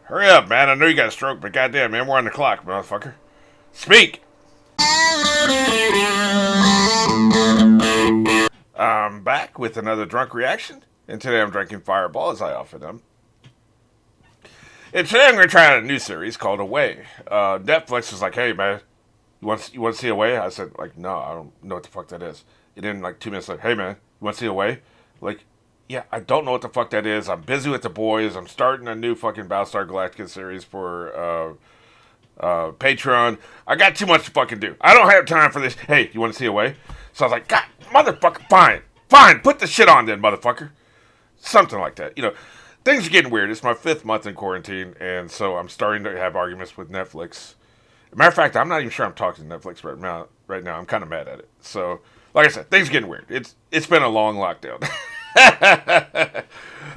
Hurry up, man. I know you got a stroke, but goddamn, man, we're on the clock, motherfucker. Speak! I'm back with another drunk reaction, and today I'm drinking Fireball as I often am. And today I'm going to try out a new series called Away. Netflix was like, "Hey man, you want to see Away?" I said like, "No, I don't know what the fuck that is." And then like 2 minutes later, "Hey man, you want to see Away?" Like, yeah, I don't know what the fuck that is. I'm busy with the boys. I'm starting a new fucking Battlestar Galactica series for Patreon. I got too much to fucking do. I don't have time for this. Hey, you want to see Away? So I was like, God, motherfucker, fine, put the shit on then, motherfucker. Something like that. Things are getting weird. It's my 5th month in quarantine, and so I'm starting to have arguments with Netflix. Matter of fact, I'm not even sure I'm talking to Netflix right now. Right now, I'm kind of mad at it. So, like I said, things are getting weird. It's been a long lockdown. I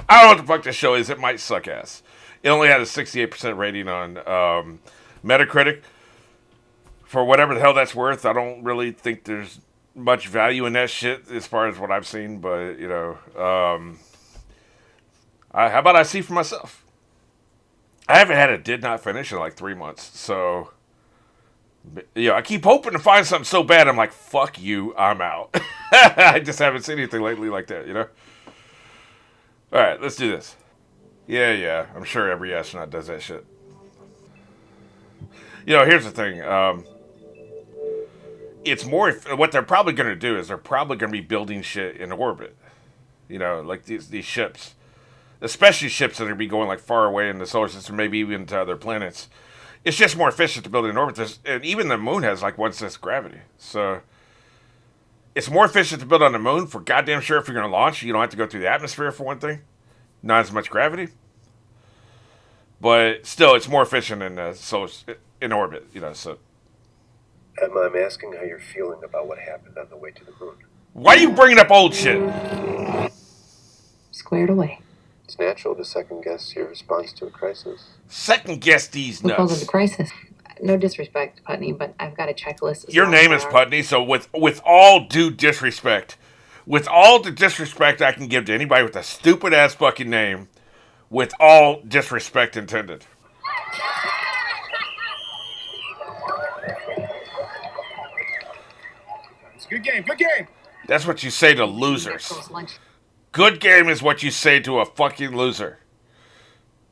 don't know what the fuck this show is. It might suck ass. It only had a 68% rating on Metacritic. For whatever the hell that's worth, I don't really think there's much value in that shit as far as what I've seen. But how about I see for myself? I haven't had a did not finish in like 3 months, so I keep hoping to find something so bad. I'm like, fuck you, I'm out. I just haven't seen anything lately like that. All right, let's do this. Yeah, I'm sure every astronaut does that shit. Here's the thing. It's more what they're probably going to do is they're probably going to be building shit in orbit. Like these ships, especially ships that are going to be going like far away in the solar system, maybe even to other planets. It's just more efficient to build it in orbit. And even the moon has like 1/6 gravity, so it's more efficient to build on the moon for goddamn sure. If you're going to launch, you don't have to go through the atmosphere for one thing. Not as much gravity, but still, it's more efficient in orbit. So. Emma, I'm asking how you're feeling about what happened on the way to the moon. Why are you bringing up old shit? Squared away. It's natural to second guess your response to a crisis. Second guess these Who calls it nuts. a crisis? No disrespect, Putney, but I've got a checklist. Your name is Putney, so with all due disrespect, with all the disrespect I can give to anybody with a stupid ass fucking name, with all disrespect intended. It's a good game, good game. That's what you say to losers. Good game is what you say to a fucking loser.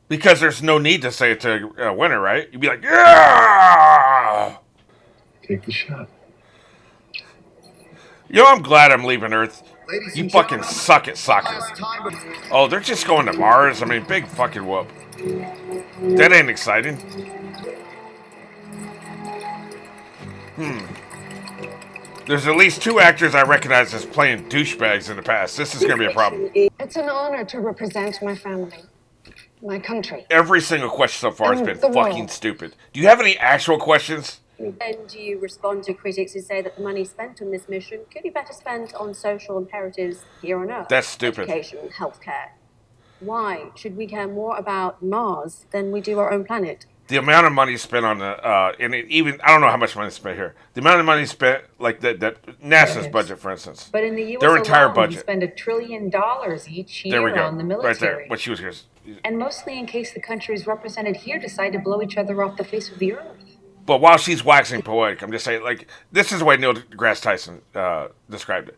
Because there's no need to say it to a winner, right? You'd be like, yeah! Take the shot. I'm glad I'm leaving Earth. You fucking suck at soccer. Oh, they're just going to Mars? I mean, big fucking whoop. That ain't exciting. There's at least 2 actors I recognize as playing douchebags in the past. This is going to be a problem. It's an honor to represent my family, my country. Every single question so far has been fucking stupid. Do you have any actual questions? And do you respond to critics who say that the money spent on this mission could be better spent on social imperatives here on Earth? That's stupid. Education, healthcare. Why should we care more about Mars than we do our own planet? The amount of money spent on I don't know how much money spent here. The amount of money spent, like that NASA's budget, for instance. But in the U.S. their entire alone, budget. we spend $1 trillion each There we year go. on the military. Right there. What she was here. And mostly in case the countries represented here decide to blow each other off the face of the earth. But while she's waxing poetic, I'm just saying, like, this is the way Neil deGrasse Tyson described it.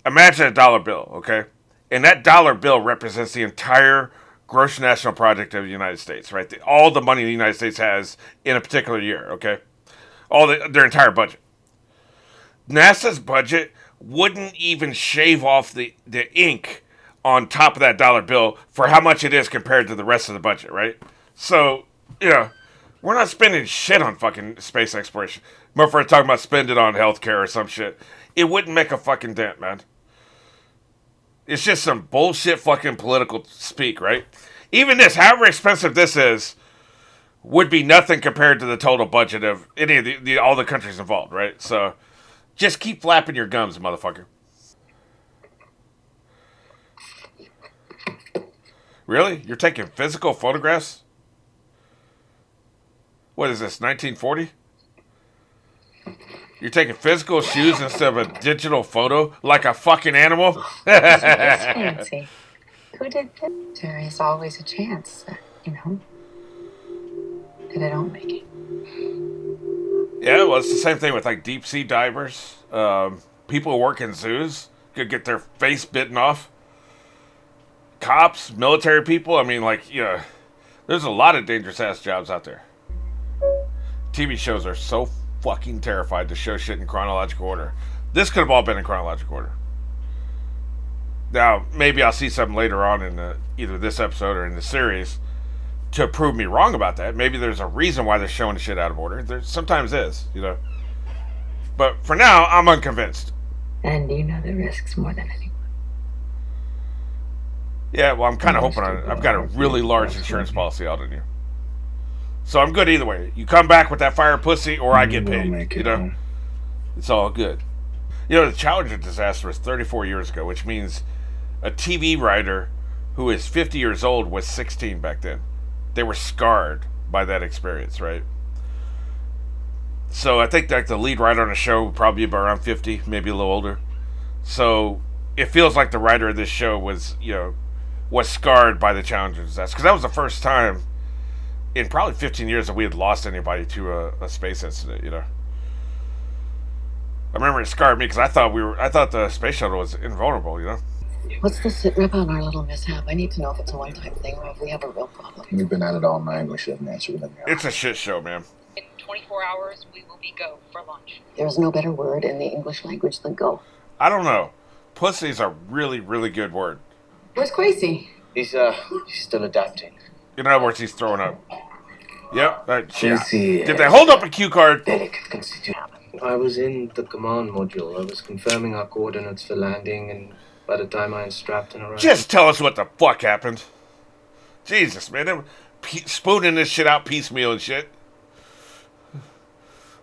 Imagine a dollar bill, okay? And that dollar bill represents the entire gross national product of the United States, right? All the money the United States has in a particular year, okay? Their entire budget. NASA's budget wouldn't even shave off the ink on top of that dollar bill for how much it is compared to the rest of the budget, right? So, we're not spending shit on fucking space exploration. But if we're talking about spending on healthcare or some shit, it wouldn't make a fucking dent, man. It's just some bullshit fucking political speak, right? Even this, however expensive this is, would be nothing compared to the total budget of any of all the countries involved, right? So, just keep flapping your gums, motherfucker. Really? You're taking physical photographs? What is this, 1940? You're taking physical shoes instead of a digital photo? Like a fucking animal? Fancy. Who did this? There is always a chance, if I don't make it. Yeah, well, it's the same thing with like deep sea divers. People who work in zoos could get their face bitten off. Cops, military people. I mean, like, there's a lot of dangerous ass jobs out there. TV shows are so fucking terrified to show shit in chronological order. This could have all been in chronological order. Now, maybe I'll see something later on in either this episode or in the series to prove me wrong about that. Maybe there's a reason why they're showing shit out of order. There sometimes is, But for now, I'm unconvinced. And you know the risks more than anyone. Yeah, well, I'm kind of hoping I've got a really large insurance policy out on you. So I'm good either way. You come back with that fire pussy or I get paid, It's all good. The Challenger disaster was 34 years ago, which means a TV writer who is 50 years old was 16 back then. They were scarred by that experience, right? So I think like the lead writer on the show would probably be around 50, maybe a little older. So it feels like the writer of this show was scarred by the Challenger disaster. Because that was the first time in probably 15 years that we had lost anybody to a space incident, I remember it scarred me because I thought the space shuttle was invulnerable, What's the sit rep on our little mishap? I need to know if it's a one-time thing or if we have a real problem. We've been at it all night. We should have answered within the hour. It's a shit show, man. In 24 hours, we will be go for lunch. There's no better word in the English language than go. I don't know. Pussy's a really, really good word. Where's Quasi? He's still adapting. In other words, he's throwing up. Yep. Jesse, Did they hold up a cue card? delicate constitution. I was in the command module. I was confirming our coordinates for landing, and by the time I unstrapped and arrived... Just tell us what the fuck happened. Jesus, man. They were spooning this shit out piecemeal and shit.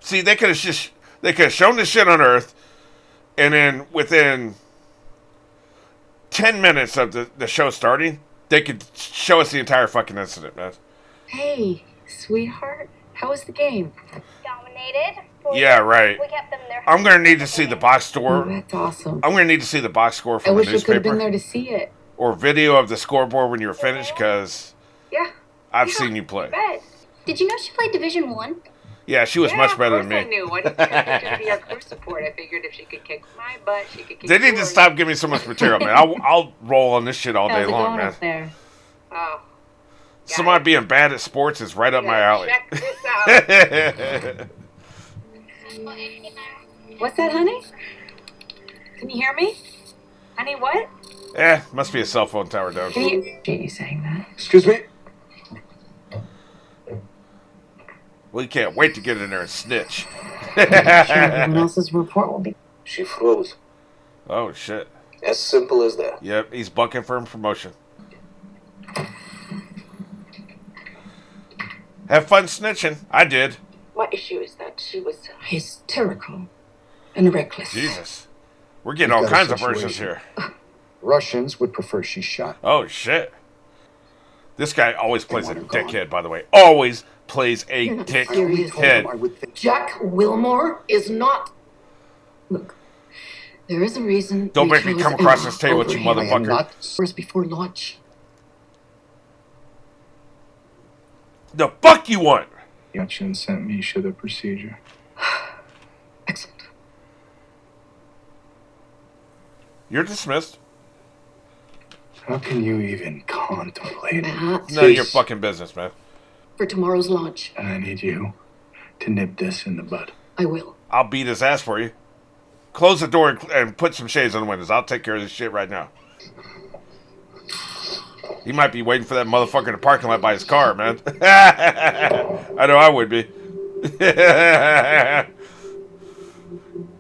See, they could have shown this shit on Earth, and then within 10 minutes of the show starting, they could show us the entire fucking incident, man. Hey, sweetheart. How was the game? Dominated. Yeah, right. We kept them there. I'm gonna need to see the box Oh, score. that's awesome. I'm gonna need to see the box score I from the wish you could have been newspaper there to see it. or video of the scoreboard when you were finished, because Yeah. I've seen you play. Bet. Did you know she played Division 1? Yeah, she was much better than I me. knew. I didn't expect her to be our crew support. I figured if she could kick my butt, she could kick They need to yours. stop giving me so much material, man. I'll roll on this shit all day How's it long, going man. up there? Oh, Somebody being bad at sports is right up my alley. check this out. What's that, honey? Can you hear me? Honey, what? Must be a cell phone tower down. Can you... Are saying that? Excuse me? We can't wait to get in there and snitch. Sure, everyone else's report will be... She froze. Oh, shit. As simple as that. Yep, he's bucking for promotion. Have fun snitching. I did. My issue is that she was hysterical and reckless. Jesus. We're getting We've all got a kinds of versions situation. here. Russians would prefer she shot. Oh, shit. This guy always plays a want her gone. dickhead, by the way. Always plays a You're not I only told dickhead. them I would think. Jack Wilmore is not... Look, there is a reason... Don't we make me chose come across Emma this table, over you him. I am motherfucker. not. First before launch. The fuck you want? Yachin sent Misha the procedure. Excellent. You're dismissed. How can you even contemplate it? Matt, None of your fucking business, man. for tomorrow's launch. And I need you to nip this in the bud. I will. I'll beat his ass for you. Close the door and put some shades on the windows. I'll take care of this shit right now. He might be waiting for that motherfucker in the parking lot by his car, man. I know I would be.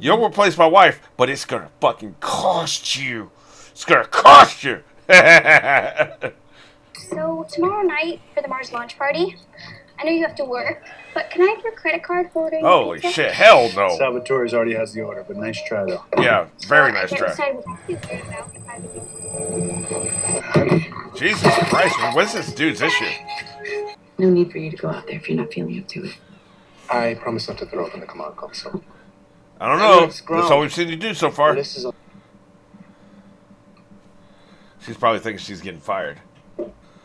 You'll replace my wife, but it's gonna fucking cost you. It's gonna cost you. So, tomorrow night for the Mars launch party, I know you have to work, but can I have your credit card for ordering Holy pizza? shit, hell no. Salvatore's already has the order, but nice try though. Yeah, very Well, nice I try. can't decide what to do about if I would- Honey, Jesus Christ, man, what's this dude's issue? No need for you to go out there if you're not feeling up to it. I promise not to throw up in the command console. I don't know. Let's grow. That's all we've seen you do so far. This is a... She's probably thinking she's getting fired.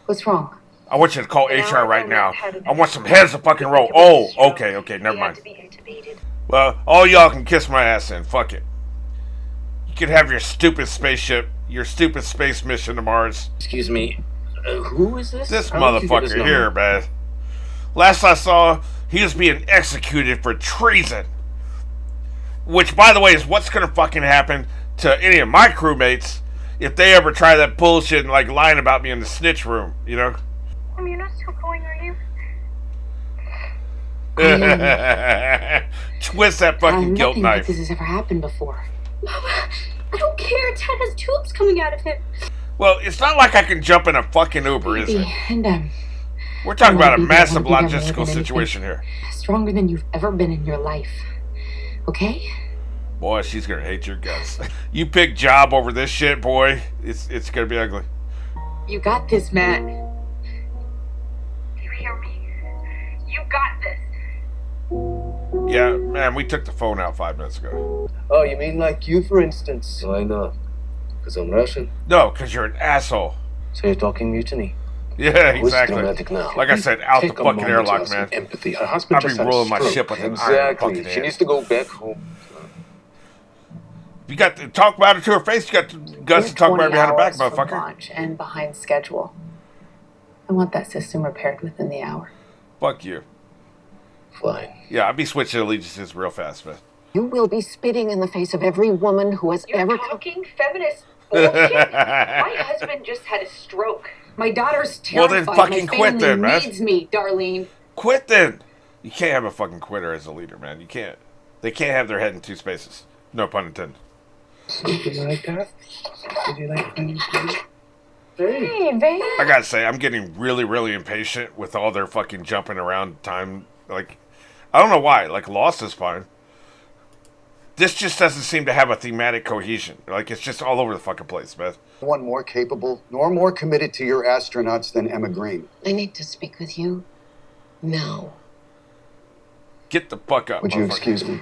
What's wrong? I want you to call An HR hour right ago, now. Matt had an I want some accident. heads to fucking I roll. think it was Oh, a stroke. okay, never He had mind. to be intubated. Well, all y'all can kiss my ass then. Fuck it. You can have your stupid spaceship, your stupid space mission to Mars. Excuse me. Who is this? This How did you get his motherfucker number? here, man. Last I saw, he was being executed for treason. Which, by the way, is what's gonna fucking happen to any of my crewmates if they ever try that bullshit and like lying about me in the snitch room, you know? You're not still going, are you? Twist that fucking guilt Nothing knife. like this has ever happened before. Mama, I don't care. Ted has tubes coming out of him. Well, it's not like I can jump in a fucking Uber, is it? And We're talking about a Baby, massive I wanna be there logistical more than situation here. stronger than you've ever been in your life. Okay? Boy, she's gonna hate your guts. You pick job over this shit, boy. It's gonna be ugly. You got this, Matt. Do you hear me? You got this. Yeah, man, we took the phone out 5 minutes ago. Oh, you mean like you, for instance? Why not? Because I'm Russian. No, because you're an asshole. So you're talking mutiny. Yeah, Who's exactly. dramatic now? Like I said, out the Take a fucking moment to airlock, have some man. empathy. Her husband I'll just be had a rolling my stroke. ship with an iron Exactly. fucking She hand. needs to go back home. You got to talk about it to her face. You got the guts to talk about it behind her back, motherfucker. Launch and behind schedule. I want that system repaired within the hour. Fuck you. Fine. Yeah, I'd be switching allegiances real fast, man. You will be spitting in the face of every woman who has You're ever talking feminist bullshit. My husband just had a stroke. My daughter's Well, then terrified. fucking My quit family then, man. needs me, Darlene. Quit then. You can't have a fucking quitter as a leader, man. You can't. They can't have their head in two spaces. No pun intended. Did you like that? Did you like that? Hey, babe. I gotta say, I'm getting really, really impatient with all their fucking jumping around time. Like, I don't know why. Like, Lost is fine. This just doesn't seem to have a thematic cohesion. Like, it's just all over the fucking place, man. One more capable, nor more committed to your astronauts than Emma Green. I need to speak with you now. Get the fuck up, Would you motherfucker. excuse me?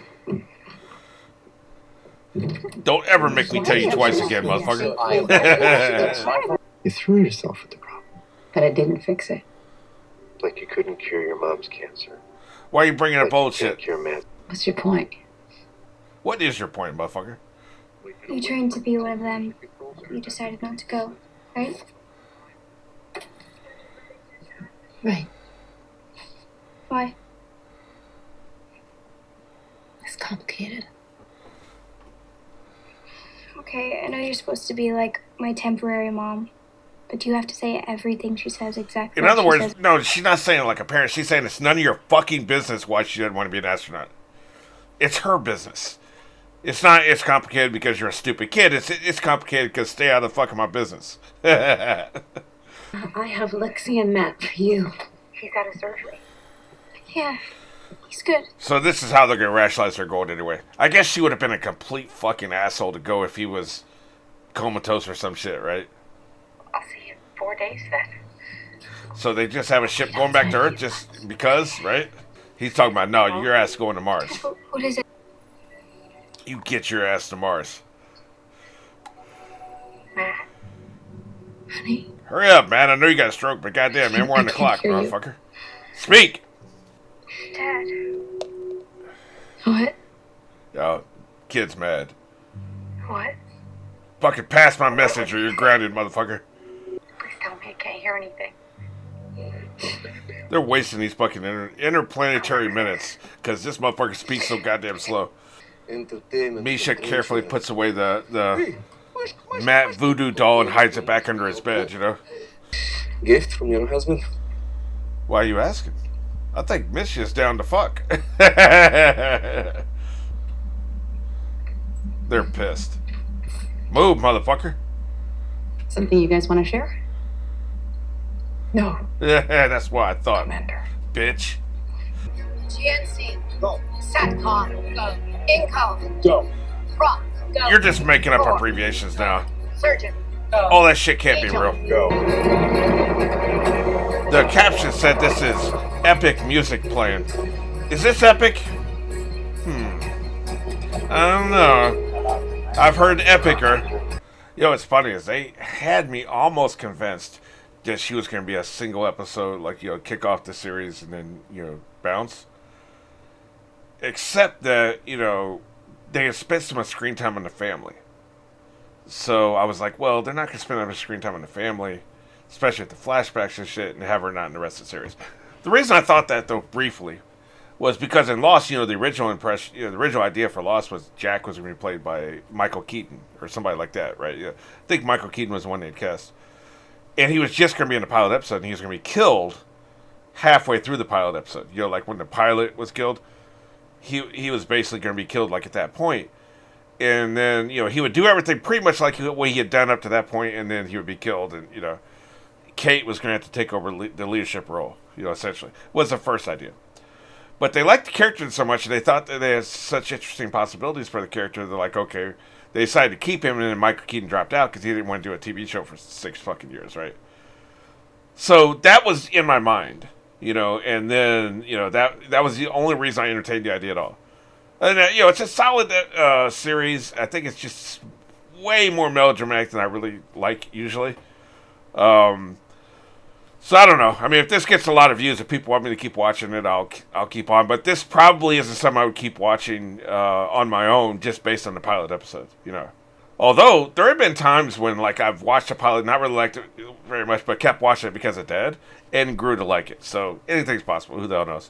Don't ever make me tell you twice again, motherfucker. You threw yourself at the problem. But I didn't fix it. Like you couldn't cure your mom's cancer. Why are you bringing up Like old you can't shit? cure man. What's your point? What is your point, motherfucker? You trained to be one of them. You decided not to go, right? Right. Why? It's complicated. Okay, I know you're supposed to be like my temporary mom, but do you have to say everything she says exactly? In like other she words, says? no, she's not saying it like a parent. She's saying it's none of your fucking business why she doesn't want to be an astronaut. It's her business. It's not, it's complicated because you're a stupid kid. It's complicated because stay out of the fuck of my business. I have Lexi and Matt for you. He's out of surgery. Yeah, he's good. So this is how they're going to rationalize their goal anyway. I guess she would have been a complete fucking asshole to go if he was comatose or some shit, right? I'll see you in 4 days then. So they just have a ship going back to Earth just because, right? He's talking about, no, your ass going to Mars. What is it? You get your ass to Mars. Matt, Honey, Hurry up, man. I know you got a stroke, but goddamn, man, we're on the I can't clock, hear you. motherfucker. Speak! Dad. what? Yo, kid's mad. what? Fucking pass my message or you're grounded, motherfucker. Please tell me I can't hear anything. They're wasting these fucking interplanetary minutes because this motherfucker speaks so goddamn slow. Entertainment. Misha carefully puts away the Matt voodoo doll and hides it back under his bed, you know? Gift from your husband? Why are you asking? I think Misha's down to fuck. They're pissed. Move, motherfucker. Something you guys want to share? No. Yeah, that's what I thought, Commander. bitch. GNC. Go. SATCOM. Go. Income. Go. Prop. Go. You're just making up abbreviations now. Surgeon. All that shit can't be real. Go. The caption said this is epic music playing. Is this epic? I don't know. I've heard epicer. Yo, what's funny is they had me almost convinced that she was going to be a single episode, like, kick off the series and then, bounce. Except that, they had spent so much screen time on the family. So I was like, well, they're not going to spend that much screen time on the family, especially with the flashbacks and shit, and have her not in the rest of the series. The reason I thought that, though, briefly, was because in Lost, the original impression, the original idea for Lost was Jack was going to be played by Michael Keaton or somebody like that, right? Yeah, I think Michael Keaton was the one they'd cast, and he was just going to be in the pilot episode, and he was going to be killed halfway through the pilot episode. Like when the pilot was killed, he was basically going to be killed like at that point, and then he would do everything pretty much like what he had done up to that point, and then he would be killed, and Kate was going to have to take over the leadership role. Essentially was the first idea. But they liked the character so much, and they thought that they had such interesting possibilities for the character. They're like, okay, they decided to keep him, and then Michael Keaton dropped out because he didn't want to do a TV show for 6 fucking years, right? So that was in my mind, and then that was the only reason I entertained the idea at all. And it's a solid series. I think it's just way more melodramatic than I really like usually. So I don't know. I mean, if this gets a lot of views, if people want me to keep watching it, I'll keep on. But this probably isn't something I would keep watching on my own, just based on the pilot episode. Although there have been times when I've watched a pilot, not really liked it very much, but kept watching it because of Dad, and grew to like it. So anything's possible. Who the hell knows?